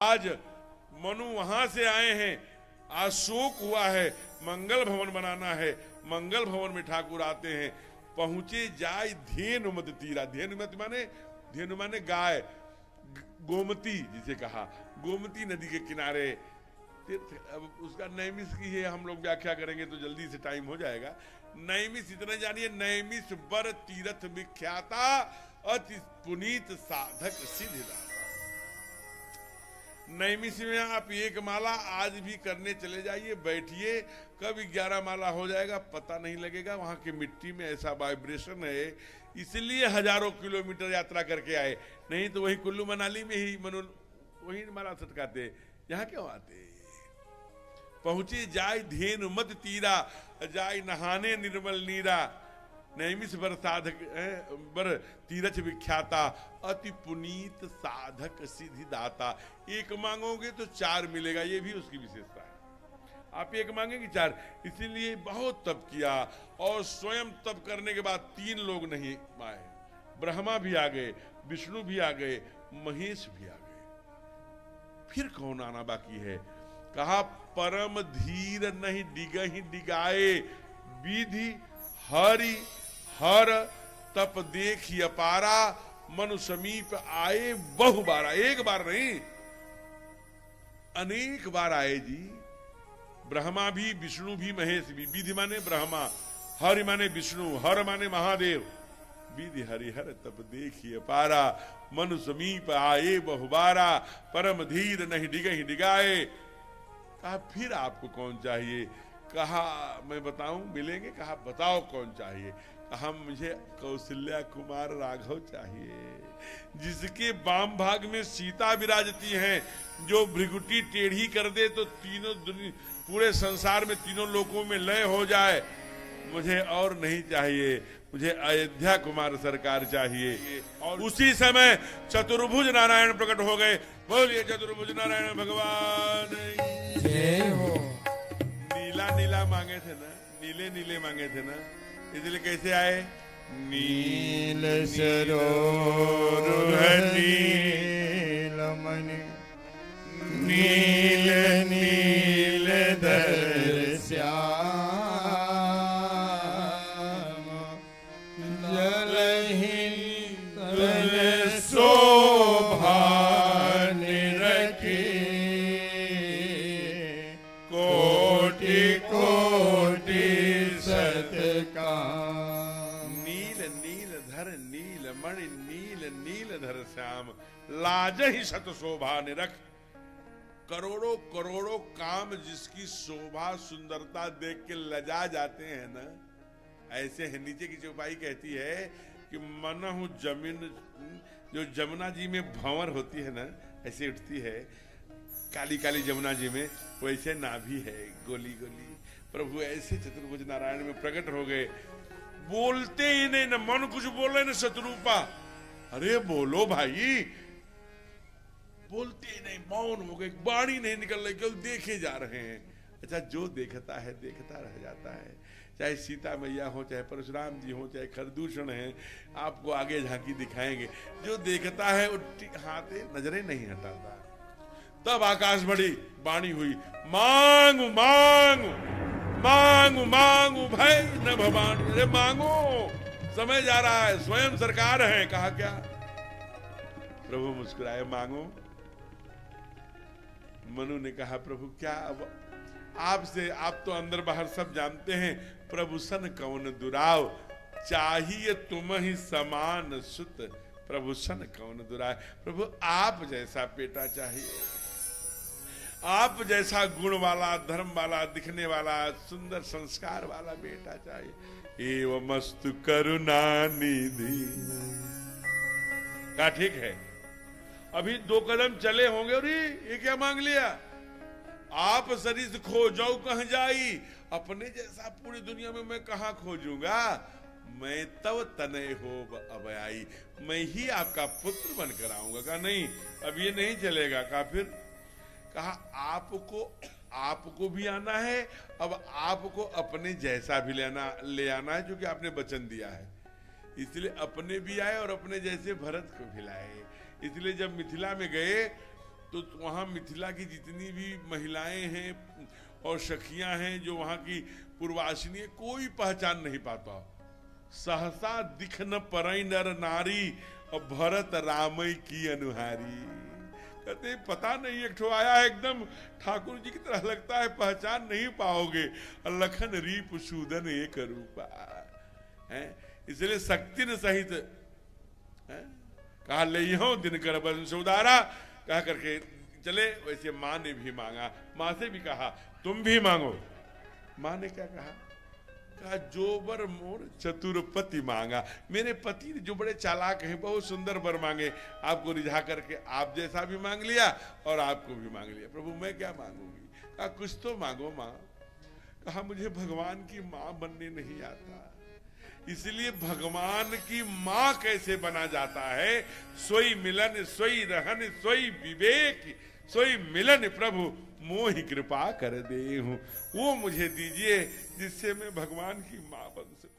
आज मनु वहां से आए हैं, आज शोक हुआ है, मंगल भवन बनाना है। मंगल भवन में ठाकुर आते हैं, पहुंचे जाय धेनु मत तीरा। धेनु माने गाय, गोमती जिसे कहा, गोमती नदी के किनारे तीर्थ। अब उसका नैमिष की है, हम लोग व्याख्या करेंगे तो जल्दी से टाइम हो जाएगा। नैमिष इतना जानिए, नैमिष बर तीर्थ विख्याता अति पुनीत साधक सिद्धिदाता। नैमिष में आप एक माला आज भी करने चले जाइए, बैठिए, कब 11 माला हो जाएगा पता नहीं लगेगा। वहां की मिट्टी में ऐसा वाइब्रेशन है, इसलिए हजारों किलोमीटर यात्रा करके आए, नहीं तो वही कुल्लू मनाली में ही वही माला सटकाते, यहाँ क्यों आते। पहुंचे जाय धेनु मत तीरा, जाय नहाने निर्मल नीरा। नैमिष बर साधक बर तीरथ विख्याता अति पुनीत साधक सिद्धिदाता। एक मांगोगे तो 4 मिलेगा, ये भी उसकी विशेषता है। आप एक मांगेंगे 4, इसीलिए बहुत तप किया। और स्वयं तप करने के बाद 3 लोग नहीं आए, ब्रह्मा भी आ गए, विष्णु भी आ गए, महेश भी आ गए। फिर कौन आना बाकी है? कहा परम धीर नहीं डिगहि डिगाए, विधि हरि हर तप देखी अपारा। मनु समीप आए बहु बारा, एक बार नहीं अनेक बार आए जी। ब्रह्मा भी, विष्णु भी, महेश भी। विधि माने ब्रह्मा, हरि माने विष्णु, हर माने महादेव। विधि हरिहर तप देखी अपारा, मनु समीप आए बहु बारा। परम धीर नहीं डिगहि डिगाए। कहा फिर आपको कौन चाहिए? कहा मैं बताऊं मिलेंगे? कहा बताओ कौन चाहिए? कहा मुझे कौशल्या कुमार राघव चाहिए, जिसके वाम भाग में सीता विराजती हैं, जो भृगुटी टेढ़ी कर दे तो तीनों पूरे संसार में, तीनों लोकों में लय हो जाए। मुझे और नहीं चाहिए, मुझे अयोध्या कुमार सरकार चाहिए। और उसी समय चतुर्भुज नारायण प्रकट हो गए। बोलिए चतुर्भुज नारायण भगवान जय हो। नीला नीला मांगे थे ना, नीले नीले मांगे थे ना, इसलिए कैसे आए? नील सरोवर नील मणि, नील नील धर श्याम, जलहीन तल शोभा निरखी, कोटि कोटि नील नील धर नील मणि, नील नील धर श्याम, लाज ही सत शोभा निरख। करोड़ों करोड़ों काम जिसकी शोभा सुंदरता देख के लजा जाते हैं ना, ऐसे है। नीचे की चौपाई कहती है कि मनहु जमीन, जो जमुना जी में भंवर होती है ना, ऐसे उठती है काली काली जमुना जी में, वैसे नाभि है गोली गोली। प्रभु ऐसे चतुर्भुज नारायण में प्रकट हो गए। बोलते ही नहीं, न मन कुछ बोले न शत्रुपा। अरे बोलो भाई, बोलते ही नहीं, मौन हो गए, वाणी नहीं निकल रही, केवल देखे जा रहे हैं। अच्छा, जो देखता है देखता रह जाता है। चाहे सीता मैया हो, चाहे परशुराम जी हो, चाहे खरदूषण है, आपको आगे झांकी दिखाएंगे। जो देखता है हाथ नजरें नहीं हटाता। तब आकाश बढ़ी, वाणी हुई, मांगू मांगू मांगू मांगू भय न भवान। अरे मांगो, समय जा रहा है, स्वयं सरकार है। कहा क्या? प्रभु मुस्कुराए, मांगो। मनु ने कहा प्रभु क्या अब आपसे, आप तो अंदर बाहर सब जानते हैं, प्रभु सन कौन दुराव, चाहिए तुम ही समान सुत। प्रभु सन कौन दुराव, प्रभु आप जैसा बेटा चाहिए, आप जैसा गुण वाला, धर्म वाला, दिखने वाला, सुंदर संस्कार वाला बेटा चाहिए। एवं मस्तु करुणा निधि। कहा ठीक है। अभी 2 कदम चले होंगे और ये क्या मांग लिया? आप सरिस खोजो कहाँ जाई, अपने जैसा पूरी दुनिया में मैं कहाँ खोजूंगा। मैं तब तनय हो अब आई, मैं ही आपका पुत्र बनकर आऊंगा। कहा नहीं, अब ये नहीं चलेगा। कहा फिर? कहा आपको भी आना है, अब आपको अपने जैसा भी ले आना है, जो कि आपने वचन दिया है। इसलिए अपने भी आए और अपने जैसे भरत को भी लाए। इसलिए जब मिथिला में गए तो वहां मिथिला की जितनी भी महिलाएं हैं और सखियां हैं, जो वहां की पूर्वासिनी है, कोई पहचान नहीं पाता। सहसा दिख न परई नर नारी और भरत रामई की अनुहारी। कहते पता नहीं, एक ठो आया एकदम ठाकुर जी की तरह लगता है, पहचान नहीं पाओगे। लखन रीप सूदन एक रूपा है, इसलिए शक्ति न सहित कहा ले दिनकर बंश उदारा कहा करके चले। वैसे माँ ने भी मांगा, माँ से भी कहा तुम भी मांगो। माँ ने क्या कहा? कहा जो बर मोर चतुरपति मांगा। मेरे पति जो बड़े चालाक हैं, बहुत सुंदर वर मांगे, आपको रिझा करके आप जैसा भी मांग लिया और आपको भी मांग लिया। प्रभु मैं क्या मांगूंगी? कहा कुछ तो मांगो माँ। कहा मुझे भगवान की माँ बनने नहीं आता, इसलिए भगवान की माँ कैसे बना जाता है? सोई मिलन सोई रहन सोई विवेक सोई मिलन प्रभु मोहि कृपा कर दे हूं। वो मुझे दीजिए जिससे मैं भगवान की माँ बन सकूं।